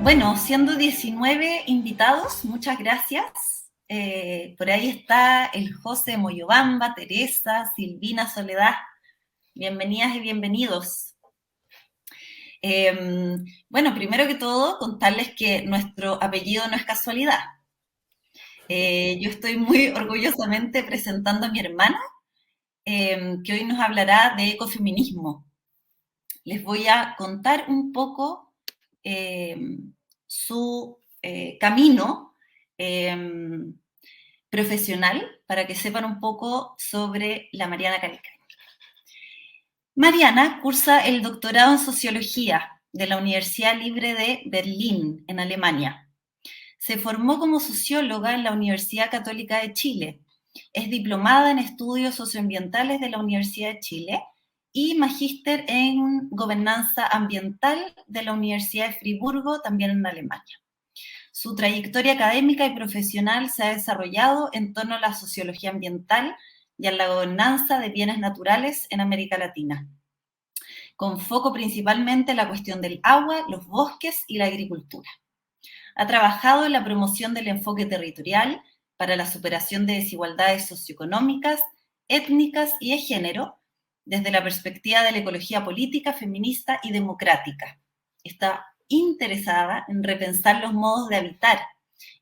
Bueno, siendo 19 invitados, muchas gracias. Por ahí está el José Moyobamba, Teresa, Silvina, Soledad. Bienvenidas y bienvenidos. Bueno, primero que todo, contarles que nuestro apellido no es casualidad. Yo estoy muy orgullosamente presentando a mi hermana, que hoy nos hablará de ecofeminismo. Les voy a contar un poco su camino profesional para que sepan un poco sobre la Mariana Calcañi. Mariana cursa el doctorado en Sociología de la Universidad Libre de Berlín, en Alemania. Se formó como socióloga en la Universidad Católica de Chile. Es diplomada en estudios socioambientales de la Universidad de Chile y magíster en gobernanza ambiental de la Universidad de Friburgo, también en Alemania. Su trayectoria académica y profesional se ha desarrollado en torno a la sociología ambiental y a la gobernanza de bienes naturales en América Latina, con foco principalmente en la cuestión del agua, los bosques y la agricultura. Ha trabajado en la promoción del enfoque territorial para la superación de desigualdades socioeconómicas, étnicas y de género, desde la perspectiva de la ecología política, feminista y democrática. Está interesada en repensar los modos de habitar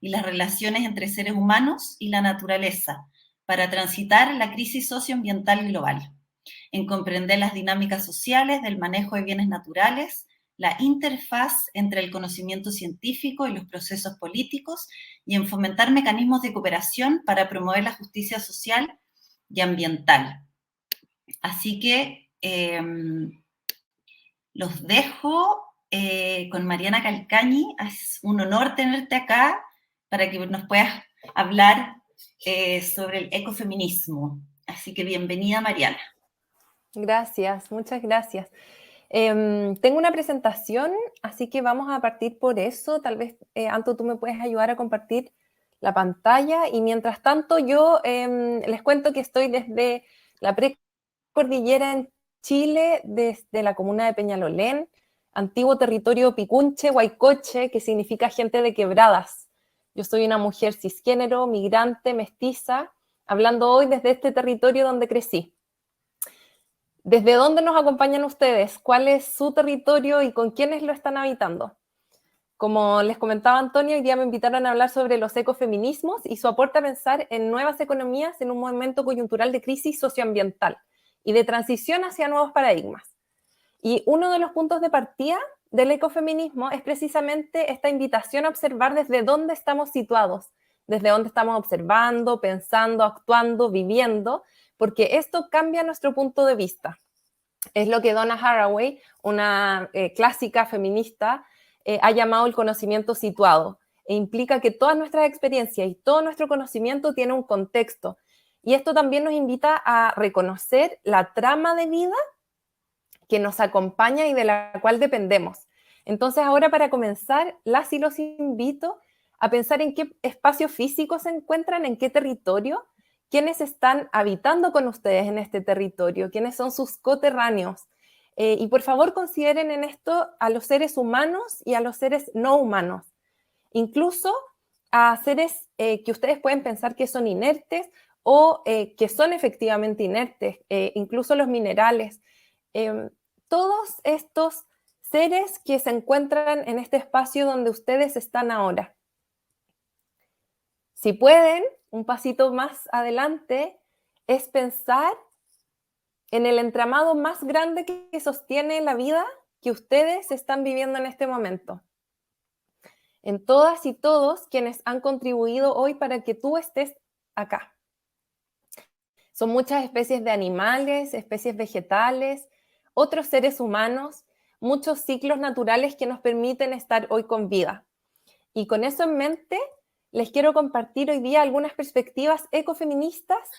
y las relaciones entre seres humanos y la naturaleza para transitar la crisis socioambiental global, en comprender las dinámicas sociales del manejo de bienes naturales, la interfaz entre el conocimiento científico y los procesos políticos y en fomentar mecanismos de cooperación para promover la justicia social y ambiental. Así que los dejo con Mariana Calcañi. Es un honor tenerte acá para que nos puedas hablar sobre el ecofeminismo. Así que bienvenida, Mariana. Gracias, muchas gracias. Tengo una presentación, así que vamos a partir por eso. Tal vez, Anto, tú me puedes ayudar a compartir la pantalla. Y mientras tanto, yo les cuento que estoy desde la precordillera en Chile, desde la comuna de Peñalolén, antiguo territorio picunche, huaycoche, que significa gente de quebradas. Yo soy una mujer cisgénero, migrante, mestiza, hablando hoy desde este territorio donde crecí. ¿Desde dónde nos acompañan ustedes? ¿Cuál es su territorio y con quiénes lo están habitando? Como les comentaba Antonio, hoy día me invitaron a hablar sobre los ecofeminismos y su aporte a pensar en nuevas economías en un momento coyuntural de crisis socioambiental y de transición hacia nuevos paradigmas. Y uno de los puntos de partida del ecofeminismo es precisamente esta invitación a observar desde dónde estamos situados, desde dónde estamos observando, pensando, actuando, viviendo, porque esto cambia nuestro punto de vista. Es lo que Donna Haraway, una clásica feminista, ha llamado el conocimiento situado, e implica que todas nuestras experiencias y todo nuestro conocimiento tiene un contexto. Y esto también nos invita a reconocer la trama de vida que nos acompaña y de la cual dependemos. Entonces, ahora para comenzar, las y los invito a pensar en qué espacios físicos se encuentran, en qué territorio, quiénes están habitando con ustedes en este territorio, quiénes son sus coterráneos. Y por favor consideren en esto a los seres humanos y a los seres no humanos, incluso a seres que ustedes pueden pensar que son inertes o que son efectivamente inertes, incluso los minerales. Todos estos seres que se encuentran en este espacio donde ustedes están ahora. Si pueden, un pasito más adelante, es pensar en el entramado más grande que sostiene la vida que ustedes están viviendo en este momento. En todas y todos quienes han contribuido hoy para que tú estés acá. Son muchas especies de animales, especies vegetales, otros seres humanos, muchos ciclos naturales que nos permiten estar hoy con vida. Y con eso en mente, les quiero compartir hoy día algunas perspectivas ecofeministas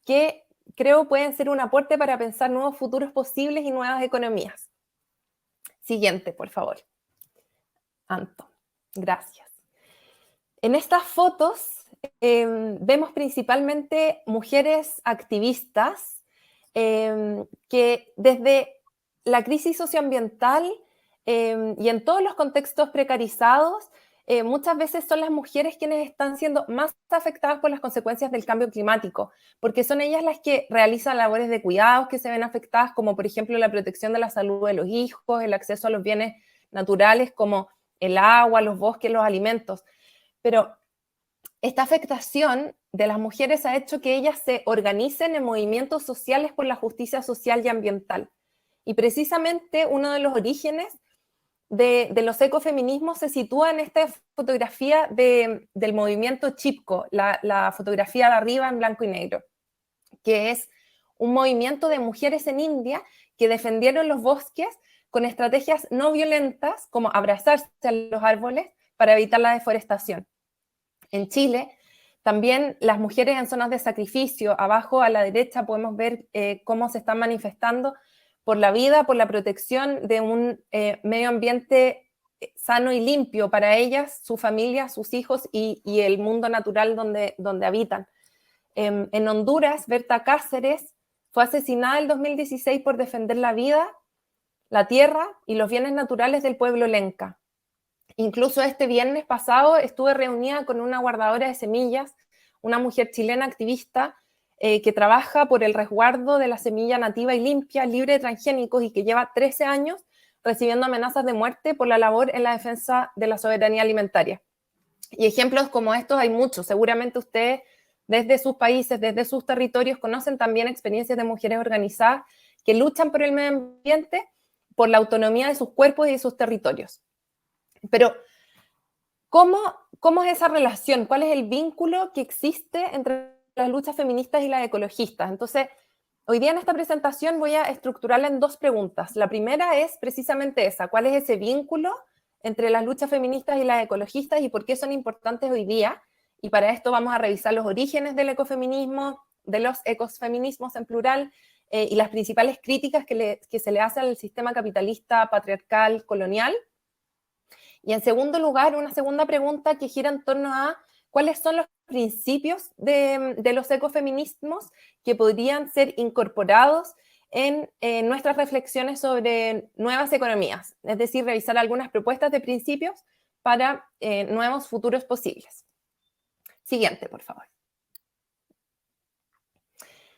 que creo pueden ser un aporte para pensar nuevos futuros posibles y nuevas economías. Siguiente, por favor. Anto, gracias. En estas fotos vemos principalmente mujeres activistas que desde la crisis socioambiental y en todos los contextos precarizados, muchas veces son las mujeres quienes están siendo más afectadas por las consecuencias del cambio climático, porque son ellas las que realizan labores de cuidados que se ven afectadas, como por ejemplo la protección de la salud de los hijos, el acceso a los bienes naturales como el agua, los bosques, los alimentos. Pero esta afectación de las mujeres ha hecho que ellas se organicen en movimientos sociales por la justicia social y ambiental. Y precisamente uno de los orígenes de los ecofeminismos se sitúa en esta fotografía del movimiento Chipko, la fotografía de arriba en blanco y negro, que es un movimiento de mujeres en India que defendieron los bosques con estrategias no violentas, como abrazarse a los árboles para evitar la deforestación. En Chile, también las mujeres en zonas de sacrificio, abajo a la derecha podemos ver cómo se están manifestando por la vida, por la protección de un medio ambiente sano y limpio para ellas, su familia, sus hijos y el mundo natural donde habitan. En Honduras, Berta Cáceres fue asesinada en 2016 por defender la vida, la tierra y los bienes naturales del pueblo lenca. Incluso este viernes pasado estuve reunida con una guardadora de semillas, una mujer chilena activista que trabaja por el resguardo de la semilla nativa y limpia, libre de transgénicos y que lleva 13 años recibiendo amenazas de muerte por la labor en la defensa de la soberanía alimentaria. Y ejemplos como estos hay muchos. Seguramente ustedes desde sus países, desde sus territorios, conocen también experiencias de mujeres organizadas que luchan por el medio ambiente, por la autonomía de sus cuerpos y de sus territorios. Pero, ¿cómo es esa relación? ¿Cuál es el vínculo que existe entre las luchas feministas y las ecologistas? Entonces, hoy día en esta presentación voy a estructurarla en dos preguntas. La primera es precisamente esa: ¿cuál es ese vínculo entre las luchas feministas y las ecologistas y por qué son importantes hoy día? Y para esto vamos a revisar los orígenes del ecofeminismo, de los ecofeminismos en plural, y las principales críticas que se le hace al sistema capitalista, patriarcal, colonial. Y en segundo lugar, una segunda pregunta que gira en torno a cuáles son los principios de los ecofeminismos que podrían ser incorporados en nuestras reflexiones sobre nuevas economías, es decir, revisar algunas propuestas de principios para nuevos futuros posibles. Siguiente, por favor.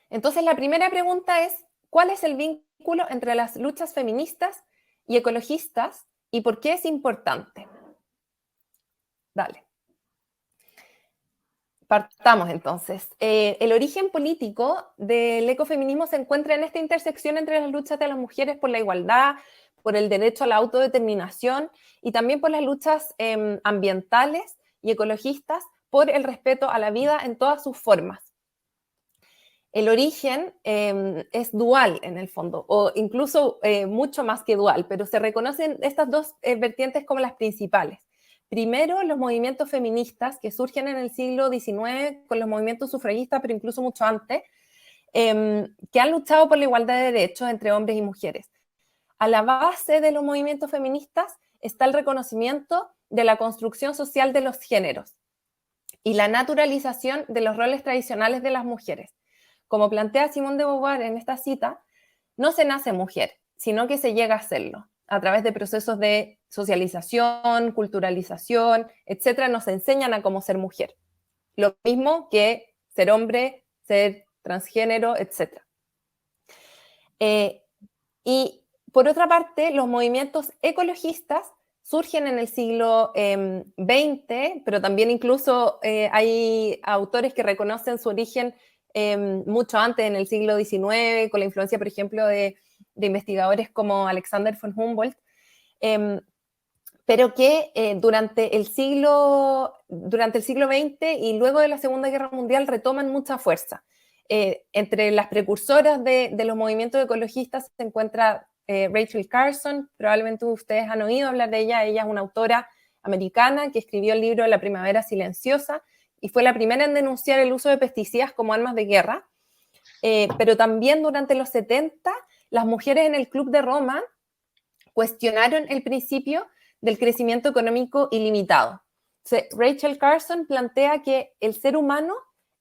Entonces, la primera pregunta es: ¿cuál es el vínculo entre las luchas feministas y ecologistas y por qué es importante? Dale. Partamos entonces. El origen político del ecofeminismo se encuentra en esta intersección entre las luchas de las mujeres por la igualdad, por el derecho a la autodeterminación y también por las luchas ambientales y ecologistas por el respeto a la vida en todas sus formas. El origen es dual en el fondo, o incluso mucho más que dual, pero se reconocen estas dos vertientes como las principales. Primero, los movimientos feministas que surgen en el siglo XIX con los movimientos sufragistas, pero incluso mucho antes, que han luchado por la igualdad de derechos entre hombres y mujeres. A la base de los movimientos feministas está el reconocimiento de la construcción social de los géneros y la naturalización de los roles tradicionales de las mujeres. Como plantea Simone de Beauvoir en esta cita, no se nace mujer, sino que se llega a serlo. A través de procesos de socialización, culturalización, etcétera, nos enseñan a cómo ser mujer. Lo mismo que ser hombre, ser transgénero, etcétera. Y por otra parte, los movimientos ecologistas surgen en el siglo XX, pero también incluso hay autores que reconocen su origen mucho antes, en el siglo XIX, con la influencia, por ejemplo, de investigadores como Alexander von Humboldt, pero que durante el siglo XX y luego de la Segunda Guerra Mundial retoman mucha fuerza. Entre las precursoras de los movimientos ecologistas se encuentra Rachel Carson, probablemente ustedes han oído hablar de ella. Ella es una autora americana que escribió el libro La Primavera Silenciosa y fue la primera en denunciar el uso de pesticidas como armas de guerra. pero también durante los 70, las mujeres en el Club de Roma cuestionaron el principio del crecimiento económico ilimitado. Entonces, Rachel Carson plantea que el ser humano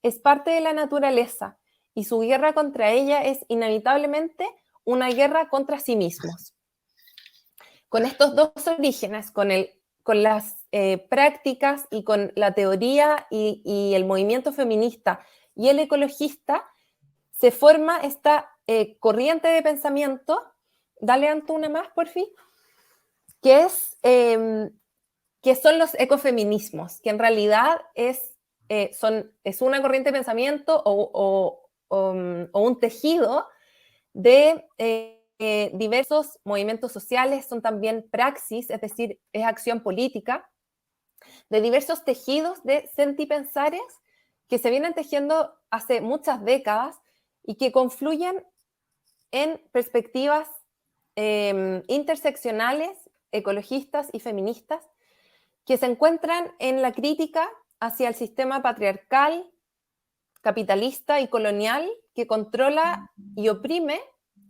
es parte de la naturaleza y su guerra contra ella es inevitablemente una guerra contra sí mismos. Con estos dos orígenes, con las prácticas y con la teoría y el movimiento feminista y el ecologista, se forma esta corriente de pensamiento, dale Anto una más, por fin, que son los ecofeminismos, que en realidad es una corriente de pensamiento o un tejido de diversos movimientos sociales, son también praxis, es decir, es acción política, de diversos tejidos de sentipensares que se vienen tejiendo hace muchas décadas y que confluyen en perspectivas interseccionales, ecologistas y feministas, que se encuentran en la crítica hacia el sistema patriarcal, capitalista y colonial que controla y oprime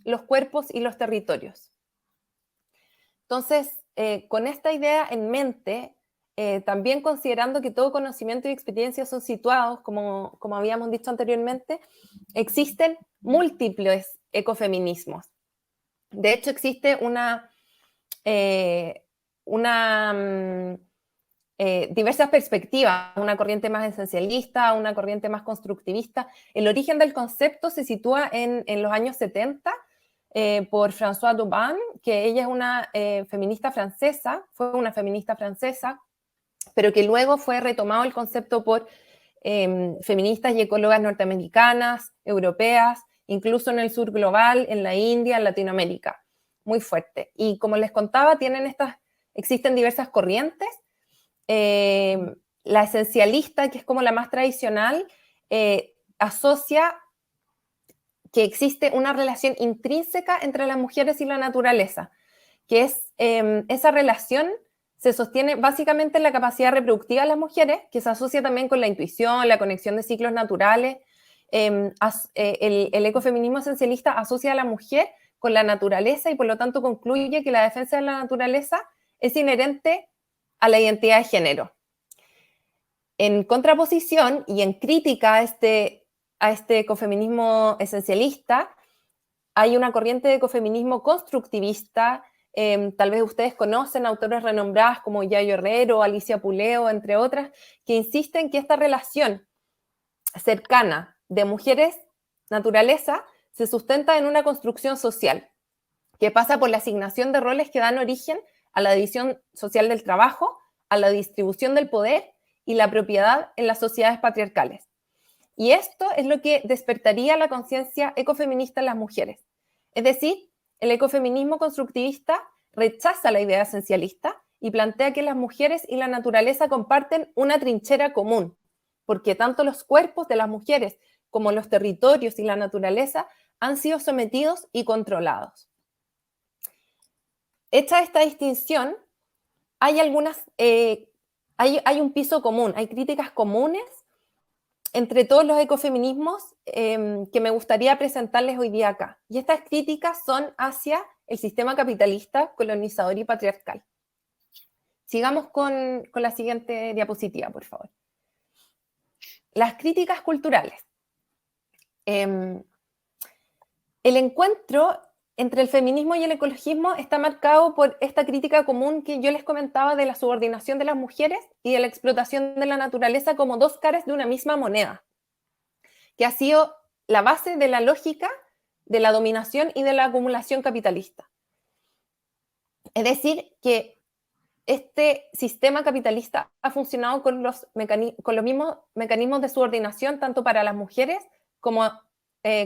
los cuerpos y los territorios. Entonces, con esta idea en mente, también considerando que todo conocimiento y experiencia son situados, como habíamos dicho anteriormente, existen múltiples ecofeminismos. De hecho, existe diversas perspectivas, una corriente más esencialista, una corriente más constructivista. El origen del concepto se sitúa en los años 70 por Françoise Daubin, que ella es una feminista francesa, fue una feminista francesa, pero que luego fue retomado el concepto por feministas y ecólogas norteamericanas, europeas, incluso en el sur global, en la India, en Latinoamérica. Muy fuerte. Y como les contaba, existen diversas corrientes. La esencialista, que es como la más tradicional, asocia que existe una relación intrínseca entre las mujeres y la naturaleza, que es esa relación se sostiene básicamente en la capacidad reproductiva de las mujeres, que se asocia también con la intuición, la conexión de ciclos naturales. El ecofeminismo esencialista asocia a la mujer con la naturaleza y por lo tanto concluye que la defensa de la naturaleza es inherente a la identidad de género. En contraposición y en crítica a este ecofeminismo esencialista, hay una corriente de ecofeminismo constructivista. Tal vez ustedes conocen autoras renombradas como Yayo Herrero, Alicia Puleo, entre otras, que insisten que esta relación cercana de mujeres-naturaleza se sustenta en una construcción social que pasa por la asignación de roles que dan origen a la división social del trabajo, a la distribución del poder y la propiedad en las sociedades patriarcales. Y esto es lo que despertaría la conciencia ecofeminista en las mujeres. Es decir, el ecofeminismo constructivista rechaza la idea esencialista y plantea que las mujeres y la naturaleza comparten una trinchera común, porque tanto los cuerpos de las mujeres como los territorios y la naturaleza han sido sometidos y controlados. Hecha esta distinción, hay un piso común, hay críticas comunes entre todos los ecofeminismos que me gustaría presentarles hoy día acá. Y estas críticas son hacia el sistema capitalista, colonizador y patriarcal. Sigamos con la siguiente diapositiva, por favor. Las críticas culturales. El encuentro entre el feminismo y el ecologismo está marcado por esta crítica común que yo les comentaba de la subordinación de las mujeres y de la explotación de la naturaleza como dos caras de una misma moneda, que ha sido la base de la lógica de la dominación y de la acumulación capitalista. Es decir, que este sistema capitalista ha funcionado con los mismos mecanismos de subordinación tanto para las mujeres como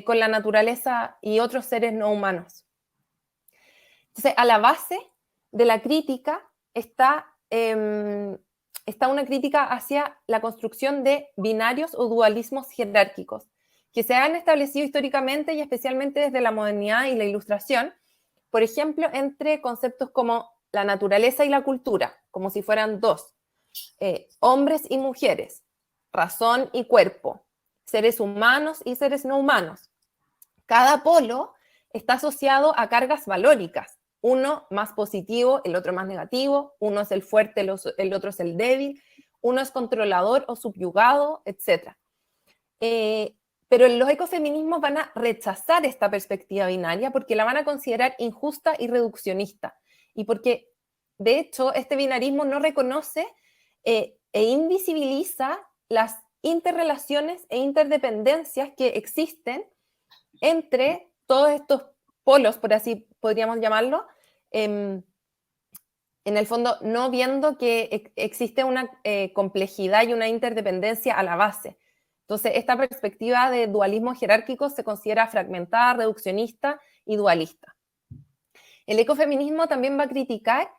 con la naturaleza y otros seres no humanos. Entonces, a la base de la crítica está una crítica hacia la construcción de binarios o dualismos jerárquicos que se han establecido históricamente y especialmente desde la modernidad y la ilustración, por ejemplo, entre conceptos como la naturaleza y la cultura, como si fueran dos, hombres y mujeres, razón y cuerpo, seres humanos y seres no humanos, Cada polo está asociado a cargas valóricas. Uno más positivo, el otro más negativo, uno es el fuerte, el otro es el débil, uno es controlador o subyugado, etc. Pero los ecofeminismos van a rechazar esta perspectiva binaria porque la van a considerar injusta y reduccionista. Y porque, de hecho, este binarismo no reconoce e invisibiliza las interrelaciones e interdependencias que existen entre todos estos polos, por así podríamos llamarlo, en el fondo no viendo que existe una complejidad y una interdependencia a la base. Entonces, esta perspectiva de dualismo jerárquico se considera fragmentada, reduccionista y dualista. El ecofeminismo también va a criticar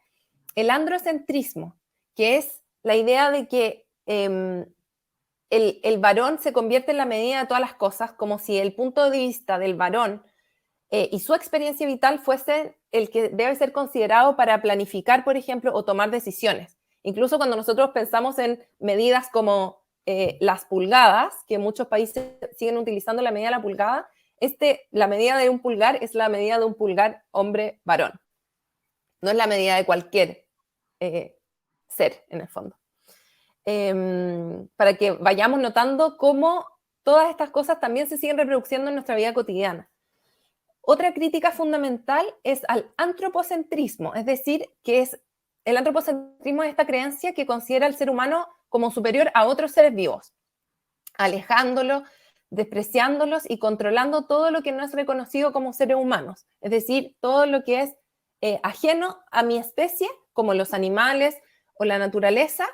el androcentrismo, que es la idea de que el varón se convierte en la medida de todas las cosas, como si el punto de vista del varón y su experiencia vital fuese el que debe ser considerado para planificar, por ejemplo, o tomar decisiones. Incluso cuando nosotros pensamos en medidas como las pulgadas, que muchos países siguen utilizando la medida de la pulgada, la medida de un pulgar es la medida de un pulgar hombre-varón. No es la medida de cualquier ser, en el fondo. Para que vayamos notando cómo todas estas cosas también se siguen reproduciendo en nuestra vida cotidiana. Otra crítica fundamental es al antropocentrismo, es decir, el antropocentrismo es esta creencia que considera al ser humano como superior a otros seres vivos, alejándolos, despreciándolos y controlando todo lo que no es reconocido como seres humanos, es decir, todo lo que es ajeno a mi especie, como los animales o la naturaleza,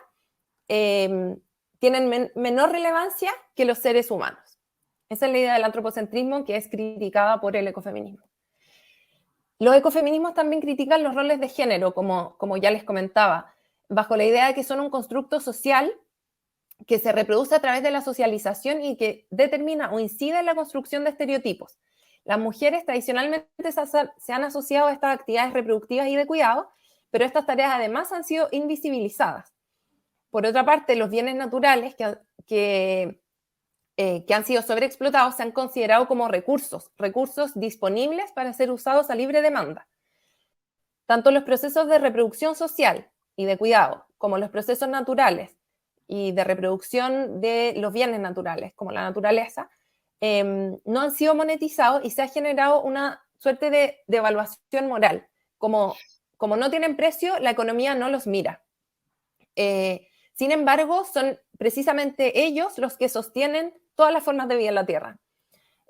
tienen menor relevancia que los seres humanos. Esa es la idea del antropocentrismo que es criticada por el ecofeminismo. Los ecofeminismos también critican los roles de género, como ya les comentaba, bajo la idea de que son un constructo social que se reproduce a través de la socialización y que determina o incide en la construcción de estereotipos. Las mujeres tradicionalmente se han asociado a estas actividades reproductivas y de cuidado, pero estas tareas además han sido invisibilizadas. Por otra parte, los bienes naturales que han sido sobreexplotados se han considerado como recursos disponibles para ser usados a libre demanda. Tanto los procesos de reproducción social y de cuidado, como los procesos naturales y de reproducción de los bienes naturales, como la naturaleza, no han sido monetizados y se ha generado una suerte de devaluación moral. Como no tienen precio, la economía no los mira. Sin embargo, son precisamente ellos los que sostienen todas las formas de vida en la Tierra.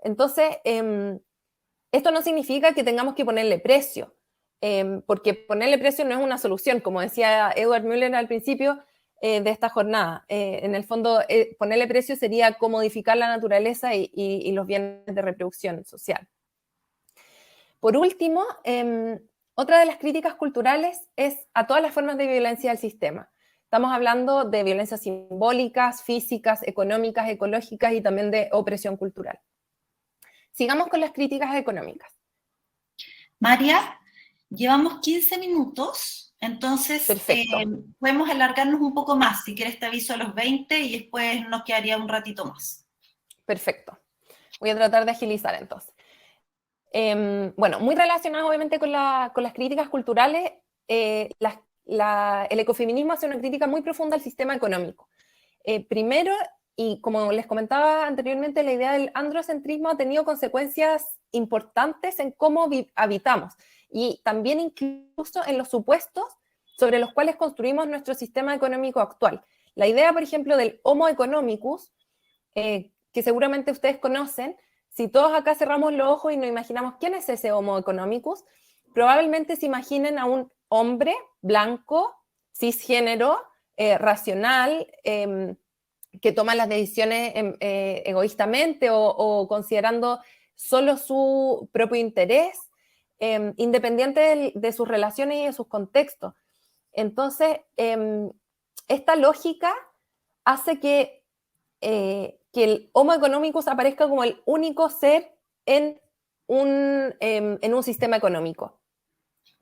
Entonces, esto no significa que tengamos que ponerle precio, porque ponerle precio no es una solución, como decía Edward Müller al principio de esta jornada. En el fondo, ponerle precio sería comodificar la naturaleza y los bienes de reproducción social. Por último, otra de las críticas culturales es a todas las formas de violencia del sistema. Estamos hablando de violencias simbólicas, físicas, económicas, ecológicas y también de opresión cultural. Sigamos con las críticas económicas. María, llevamos 15 minutos, entonces podemos alargarnos un poco más. Si quieres te aviso a los 20 y después nos quedaría un ratito más. Perfecto. Voy a tratar de agilizar entonces. Bueno, muy relacionado obviamente con las críticas culturales, el ecofeminismo hace una crítica muy profunda al sistema económico. Primero, y como les comentaba anteriormente, la idea del androcentrismo ha tenido consecuencias importantes en cómo habitamos y también incluso en los supuestos sobre los cuales construimos nuestro sistema económico actual. La idea, por ejemplo, del Homo economicus, que seguramente ustedes conocen, si todos acá cerramos los ojos y nos imaginamos quién es ese Homo economicus, probablemente se imaginen a un hombre blanco, cisgénero, racional, que toma las decisiones egoístamente o considerando solo su propio interés, independiente de sus relaciones y de sus contextos. Entonces, esta lógica hace que el Homo economicus aparezca como el único ser en un sistema económico,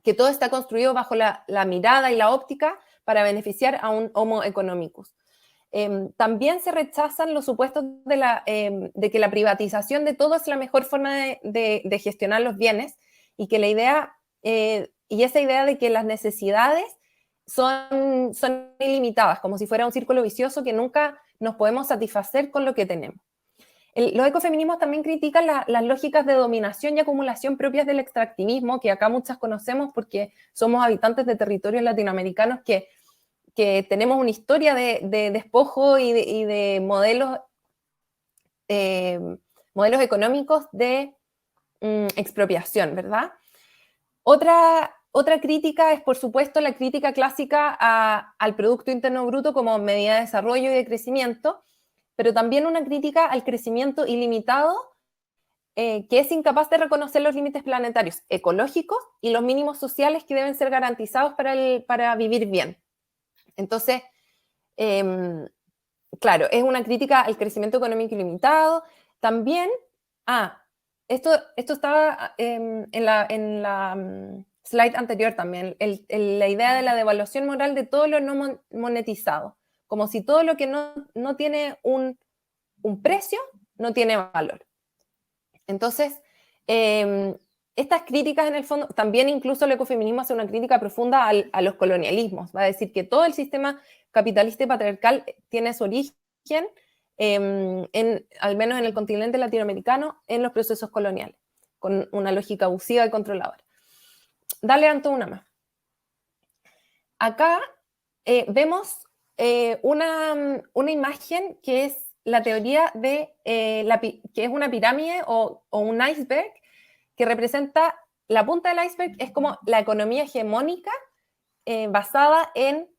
que todo está construido bajo la mirada y la óptica para beneficiar a un Homo economicus. También se rechazan los supuestos de que la privatización de todo es la mejor forma de gestionar los bienes, y que la idea, y esa idea de que las necesidades son ilimitadas, como si fuera un círculo vicioso que nunca nos podemos satisfacer con lo que tenemos. Los ecofeminismos también critican las lógicas de dominación y acumulación propias del extractivismo, que acá muchas conocemos porque somos habitantes de territorios latinoamericanos que tenemos una historia de despojo y de modelos económicos de expropiación, ¿verdad? Otra crítica es, por supuesto, la crítica clásica al Producto Interno Bruto como medida de desarrollo y de crecimiento, pero también una crítica al crecimiento ilimitado, que es incapaz de reconocer los límites planetarios ecológicos y los mínimos sociales que deben ser garantizados para vivir bien. Entonces, claro, es una crítica al crecimiento económico ilimitado. También, esto estaba en la slide anterior también, la idea de la devaluación moral de todo lo no monetizado, como si todo lo que no tiene un precio no tiene valor. Entonces, estas críticas, en el fondo, también incluso el ecofeminismo hace una crítica profunda a los colonialismos. Va a decir que todo el sistema capitalista y patriarcal tiene su origen, al menos en el continente latinoamericano, en los procesos coloniales, con una lógica abusiva y controladora. Dale, Anto, una más. Acá vemos una imagen que es la teoría de que es una pirámide o un iceberg, que representa la punta del iceberg, es como la economía hegemónica basada en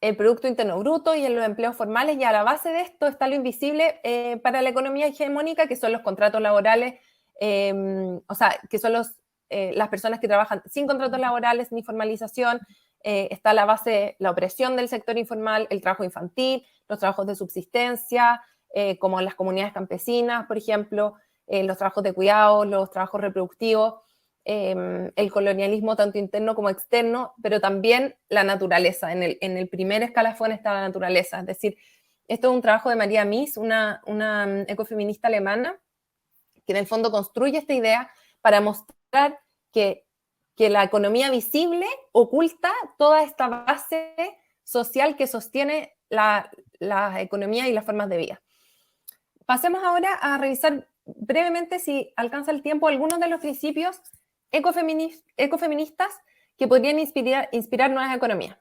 el Producto Interno Bruto y en los empleos formales, y a la base de esto está lo invisible para la economía hegemónica, que son los contratos laborales, o sea, que son las personas que trabajan sin contratos laborales ni formalización. Está a la base la opresión del sector informal, el trabajo infantil, los trabajos de subsistencia, como las comunidades campesinas, por ejemplo, los trabajos de cuidado, los trabajos reproductivos, el colonialismo tanto interno como externo, pero también la naturaleza. En el primer escalafón está la naturaleza. Es decir, esto es un trabajo de María Mies, una ecofeminista alemana, que en el fondo construye esta idea para mostrar que la economía visible oculta toda esta base social que sostiene la economía y las formas de vida. Pasemos ahora a revisar brevemente, si alcanza el tiempo, algunos de los principios ecofeministas que podrían inspirar nuevas economías.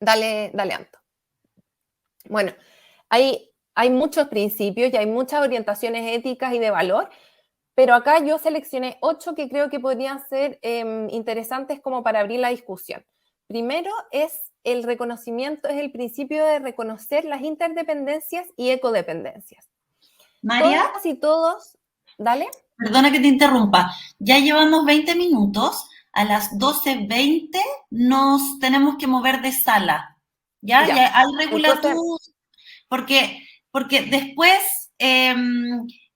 Dale, Anto. Bueno, hay muchos principios y hay muchas orientaciones éticas y de valor, pero acá yo seleccioné 8 que creo que podrían ser interesantes como para abrir la discusión. Primero es el principio de reconocer las interdependencias y ecodependencias. María, todas y todos, dale. Perdona que te interrumpa, ya llevamos 20 minutos, a las 12:20 nos tenemos que mover de sala, ¿ya? Hay regulatus, porque después,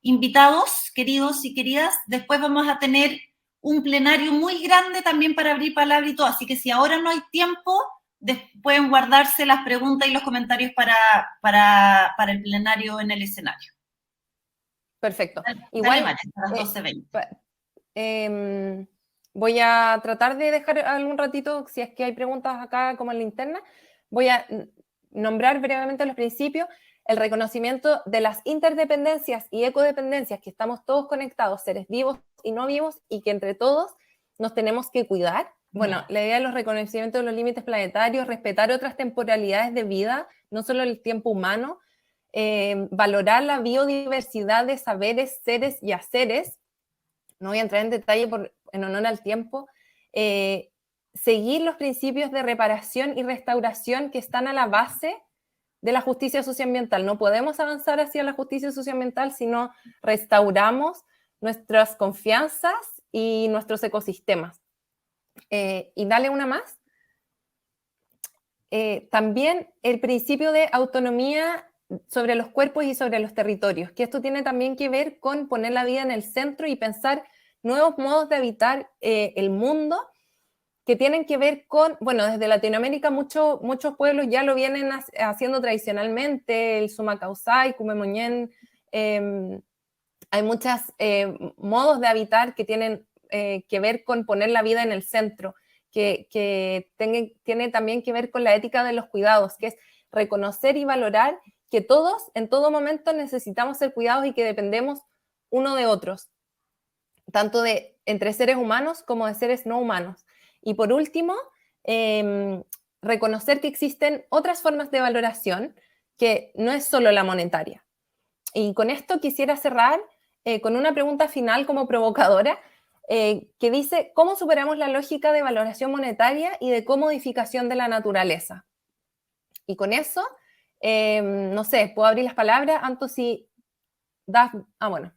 invitados, queridos y queridas, después vamos a tener un plenario muy grande también para abrir palabra y todo, así que si ahora no hay tiempo, pueden guardarse las preguntas y los comentarios para el plenario en el escenario. Perfecto. Igual, a las 12:20. Voy a tratar de dejar algún ratito, si es que hay preguntas acá como en la interna, voy a nombrar brevemente los principios. El reconocimiento de las interdependencias y ecodependencias, que estamos todos conectados, seres vivos y no vivos, y que entre todos nos tenemos que cuidar. Bueno, la idea de los reconocimientos de los límites planetarios, respetar otras temporalidades de vida, no solo el tiempo humano, valorar la biodiversidad de saberes, seres y haceres. No voy a entrar en detalle en honor al tiempo. Seguir los principios de reparación y restauración que están a la base de la justicia socioambiental. No podemos avanzar hacia la justicia socioambiental si no restauramos nuestras confianzas y nuestros ecosistemas. Y dale una más. También el principio de autonomía sobre los cuerpos y sobre los territorios, que esto tiene también que ver con poner la vida en el centro y pensar nuevos modos de habitar el mundo que tienen que ver con, bueno, desde Latinoamérica muchos pueblos ya lo vienen haciendo tradicionalmente, el Sumacauzay, Cumemoñén, hay muchos modos de habitar que tienen que ver con poner la vida en el centro, que tiene también que ver con la ética de los cuidados, que es reconocer y valorar que todos en todo momento necesitamos ser cuidados y que dependemos uno de otros, tanto entre seres humanos como de seres no humanos. Y por último, reconocer que existen otras formas de valoración que no es solo la monetaria. Y con esto quisiera cerrar con una pregunta final como provocadora, que dice, ¿cómo superamos la lógica de valoración monetaria y de comodificación de la naturaleza? Y con eso, no sé, puedo abrir las palabras, Anto, si das, bueno,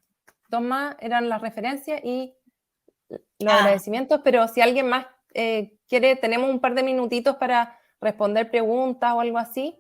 dos más eran las referencias y los agradecimientos, pero si alguien más quiere, tenemos un par de minutitos para responder preguntas o algo así.